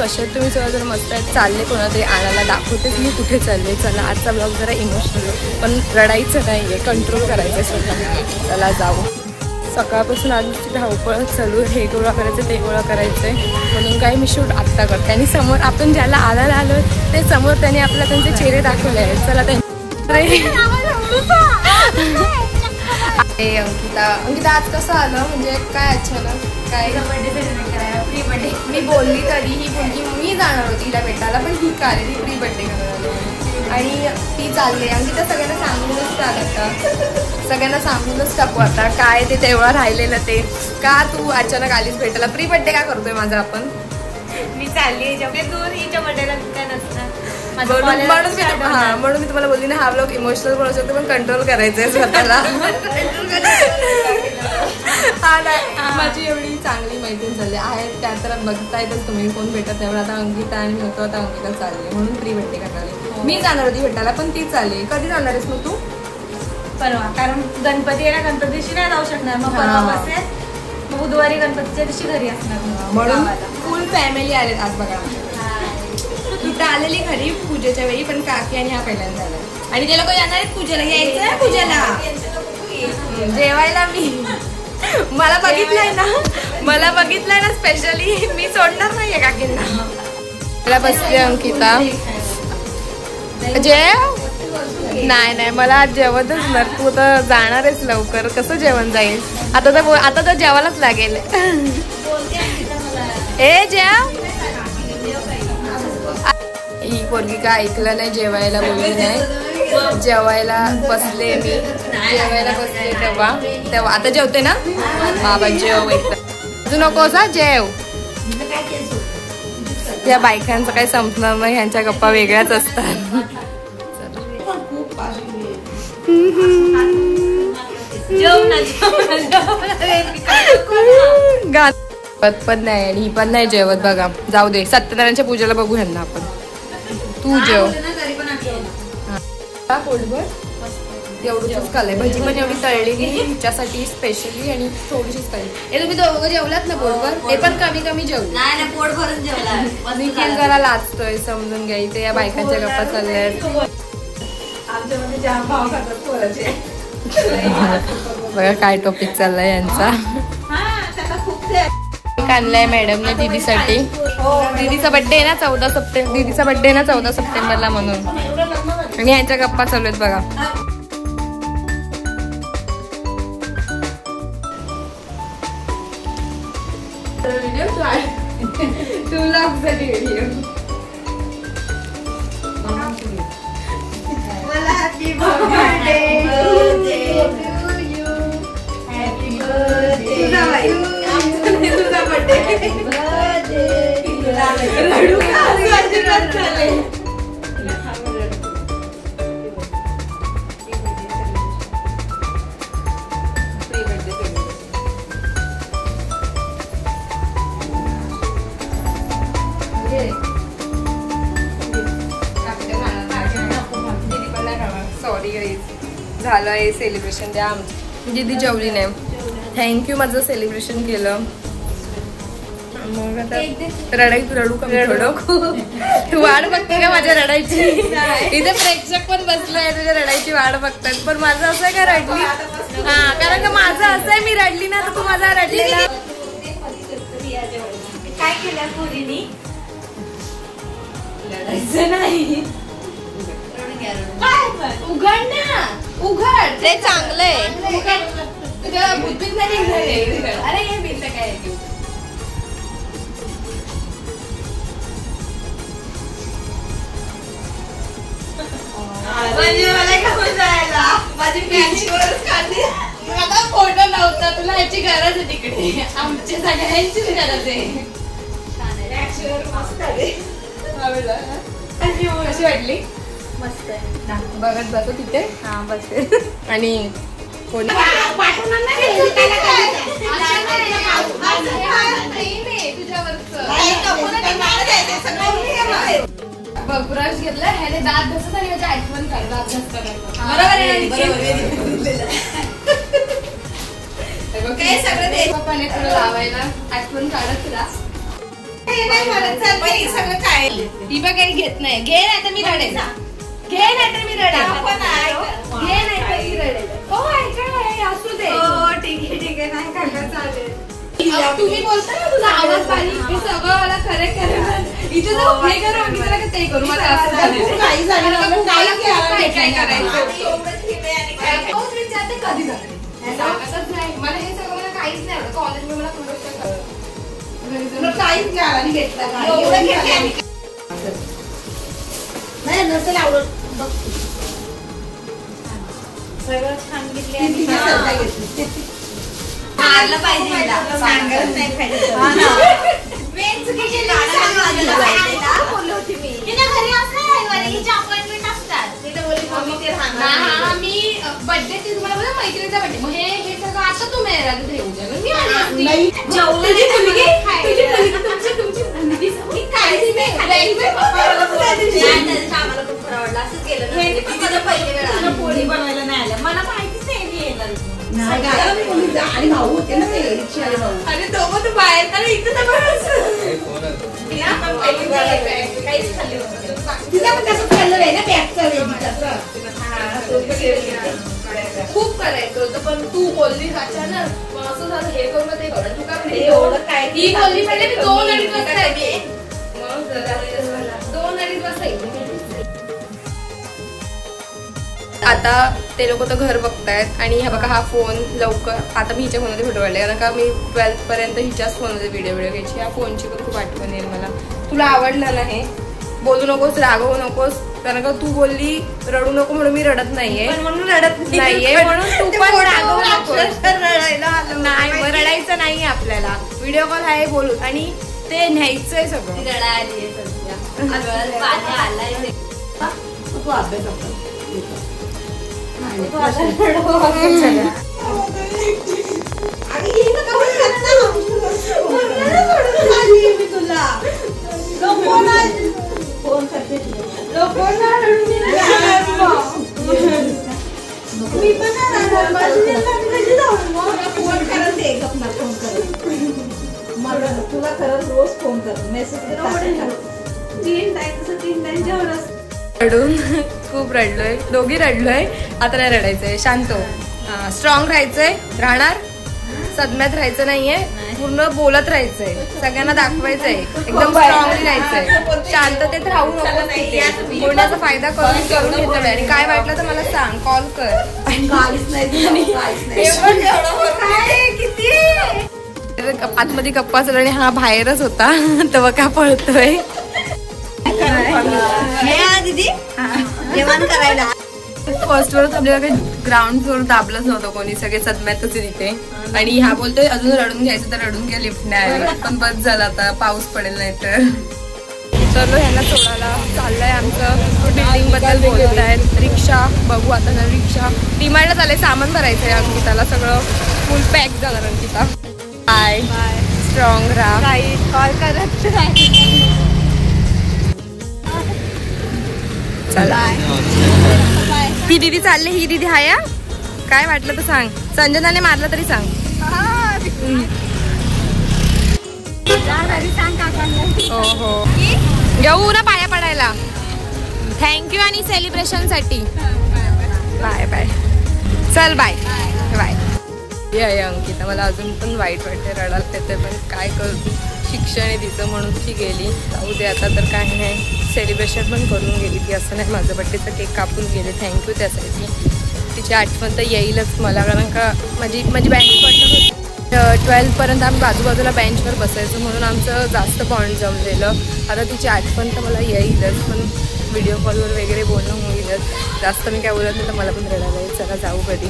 कशा तुम्ही सगळं जर मस्त आहेत. चालले कोणातरी आणायला, दाखवतेच मी कुठे चालले. चला आजचा ब्लॉग जरा इमोशनल पण रडायचं नाही आहे, कंट्रोल करायचं स्वतः. चला जाऊ. सकाळपासून आजची धावपळ चालू. हे गोळा करायचं, ते गोळा करायचं आहे म्हणून काही मी शूट आत्ता करते. आणि समोर आपण ज्याला आणायला आलो ते समोर त्यांनी आपल्याला त्यांचे चेहरे दाखवले आहेत. चला अंकिता आज कसं आलं म्हणजे काय अचानक काय बर्थडे सेलिब्रेट करायला, प्री बर्थडे. मी बोलली तरी ही बोलली मी जाणार होती हिला भेटायला, पण ही का ती प्री बर्थडे करायला आणि ती चालली. अंकिता सगळ्यांना सांगूनच टाक आता, सगळ्यांना सांगूनच टाकू आता काय ते तेवढं राहिलेलं ते. का तू अचानक आलीस भेटायला? प्री बर्थडे का करतोय माझा आपण? मी चालली जेवढे दूर हिच्या बर्थडेला काय नसतं म्हणून मी तुम्हाला बोलली ना हा ब्लॉग इमोशनल बनवू शकतो पण कंट्रोल करायचंय स्वतःला. माझी एवढी चांगली मैत्रीण झाली आहे त्या तर बघता येतच तुम्ही कोण भेटत त्यामुळे आता अंकिता आणि मी होतो. आता अंकिता चालली म्हणून प्री बर्थडे करणार. मी जाणार होती भेटायला पण ती चालली. कधी जाणार आहेस मग तू? परवा, कारण गणपती आहे ना, गणपती दिवशी नाही जाऊ शकणार. मग परवा बसेल, मग बुधवारी गणपतीच्या दिवशी घरी असणार. म्हणून फुल फॅमिली आलेत आज बघा. इथं आलेली घरी पूजेच्या वेळी पण काकी आणि हा पहिल्यांदा आला आणि ते लोक येणार आहेत पूजेला. यायचं आहे पूजेला जेवायला. मला बघितलंय ना स्पेशली. मी सोडणार नाहीये काकींना. मला बसली अंकिता. जेव नाही मला आज जेवणच ना. तू तर जाणार आहेस लवकर, कसं जेवण जाईल? आता तर जेवायलाच लागेल. ए जेव. ही पोरगी का ऐकलं नाही, जेवायला बोलली नाही. जेवायला बसले मी, जेवायला बसले तेव्हा आता जेवते ना बाबा. जेव तू नको असा जेव. या बायकांचं काही संपणार नाही, ह्यांच्या गप्पा वेगळ्याच असतात. पण नाही आणि ही पण नाही जेवत बघा. जाऊ दे, सत्यनारायणच्या पूजेला बघू ह्यांना आपण. तू जेव. पोटभर एवढंच खाल्लंय. भजी पण एवढी तळलेली हिच्यासाठी स्पेशली आणि थोडीशीच खाल्ली. हे तुम्ही दोघं जेवलात ना पोटभर? हे पण कमी जेवले. नाही पोट भरून जेवला. निखिल जरा लाजतोय, समजून घ्या. इथे या बायकांच्या गप्पा चालल्यात. बघा काय टॉपिक चाललाय यांचा. आणलाय मॅडमने दीदीसाठी. दीदीचा बर्थडे आहे ना 14 सप्टेंबर. दीदीचा बर्थडे ना 14 सप्टेंबरला म्हणून. आणि यांच्या गप्पा चालू आहेत बघा. झालं आहे सेलिब्रेशन. द्या दीदी जेवली नाही. थँक्यू माझं सेलिब्रेशन केलं. मग आता रडू का थोडं. तू वाट बघते का माझ्या रडायची? इथे प्रेक्षक पण बसलाय तुझ्या रडायची वाट बघतात. पण माझं असं आहे का रडली? हा, कारण का माझं असं आहे मी रडली ना तर तू माझा रडलेला. काय केलं पोरीनी? लढायचं नाही. उघड ना, उघड. ते चांगलंय. तुझ्या बुद्धीत नाही निघाले. अरे हे बिल काय म्हणजे मला का जायला माझी कॅन्शीवरच काढली. मला फोटो नव्हता. तुला ह्याची गरज आहे तिकडे. आमच्या सगळ्यांचीच गरज आहे. कशी वाटली? मस्त आहे. बघत जातो तिथे. हा बस. आणि कोणी ब्रश घेतला ह्याने दात घासत आणि माझ्या आठवण काढ. दात घासत बरोबर काय सगळं पप्पाने तुला लावायला आठवण काढत तुला. ही बघ काही घेत नाही. घे नाही तर मी रडेल. घे नाही तर मी रडेल. घे नाही तर मी रडेल. हो काय असू दे. ठीक आहे नाही काका चालेल. तुम्ही बोलताय ना तुझा आवाज बारीक. हे सगळं मला खरं खरं इथे जर हे करू आम्ही त्याला ते करू. मला असं काही झालं काय करायचं विचारते कधी जाते असंच नाही. मला हे सगळं मला काहीच नाही आवडत. कॉलेजमध्ये मला काहीच नाही घेतला नाही नसेल आवडत. सगळं छान घेतले. मारलं पाहिजे सांगत नाही पाहिजे. मी बर्थडे ते तुम्हाला बोला मैत्रिणीचा बर्थडे मग हे सगळं आता तुम्ही ठेवू पोळी बनवायला नाही आलं. मला माहितीच नाही आणि भाऊ होते ना ते आणि भाऊ आणि दोघं तू बाहेर तर इथं काहीच खाल्ली होतं. तिला पण तसं खाल्लं नाही ना बॅगचं खूप करायचं होतं पण तू बोलली अचानक मग असं झालं हे करून ते करून तू काय एवढं काय ही बोलली पहिले मी 2-2:30 वाजता येते. मग 2-2:30 वाजता येते. आता ते लोक तर घर बघतायत आणि ह्या बघा हा फोन लवकर आता मी हिच्या फोनमध्ये फोटो काढले कारण का मी 12th पर्यंत हिच्याच फोनमध्ये व्हिडिओ घ्यायची. ह्या फोनची पण खूप आठवण येईल मला. तुला आवडलं नाही बोलू नकोस रागवू नकोस कारण का तू बोलली रडू नको म्हणून मी रडत नाहीये म्हणून रडत नाहीये म्हणून तू पण रागवू नकोस. नाही मग रडायचं नाहीये आपल्याला. व्हिडिओ कॉल आहे बोलू आणि ते न्यायचंय सगळं. रडायली तू अभ्यास तुला खरंच रोज फोन कर मेसेज 3 टाइम रडून खूप रडलोय. दोघी रडलोय. आता नाही रडायचंय. शांत स्ट्रॉंग राहायचंय. राहणार सदम्यात राहायचं नाहीये. पूर्ण बोलत राहायचंय. सगळ्यांना दाखवायचंय एकदम स्ट्रॉंगली राहायचंय. शांततेत राहू नको. बोलण्याचा फायदा करून घेतोय आणि काय वाटलं तर मला सांग कॉल कर. आतमध्ये गप्पा चालू आणि हा बाहेरच होता तेव्हा का पळतोय दीदी जेवण करायला. फर्स्ट वर आपल्याला काही ग्राउंड फ्लोर दाबलंच नव्हतं कोणी. सगळे सदम्यातच तिथे आणि ह्या बोलतोय अजून रडून घ्यायचं तर रडून घ्या लिफ्ट नाही आली. पण बस झालं आता पाऊस पडेल नाही तर. चलो ह्यांना सोडायला चाललंय आमचं. बिल्डिंग बद्दल बोलत आहेत. रिक्षा बघू आता ना. रिक्षा डिमांडला चाललंय. सामान भरायचंय अंकिताला. सगळं फुल पॅक झालं अंकिता. बाय स्ट्रॉंग राहा. कॉल करत चला ही दीदी चालली. ही दीदी हाय काय वाटलं तर सांग. संजनाने मारलं तरी सांग. हो हो घेऊ ना पाया पडायला. थँक्यू आणि सेलिब्रेशन साठी. Bye bye. चल बाय बाय. ये अंकिता मला अजून पण वाईट वाटते. रडायला येते पण काय करू. शिक्षण आहे तिचं म्हणून ती गेली. जाऊ दे आता तर काही नाही. सेलिब्रेशन पण करून गेली ती. असं नाही माझं बड्डेचं केक कापून गेले. थँक्यू त्यासाठी. तिची आठवण तर येईलच मला कारण का माझी बँच पडलं 12th पर्यंत आम्ही बाजूबाजूला बेंचवर बसायचो म्हणून आमचं जास्त बॉन्ड जमलेलं. आता तिची आठवण तर मला येईलच पण व्हिडिओ कॉलवर वगैरे बोलणं होईलच. जास्त मी काय बोलत नाही तर मला पण रडायला येईल. चला जाऊ कधी.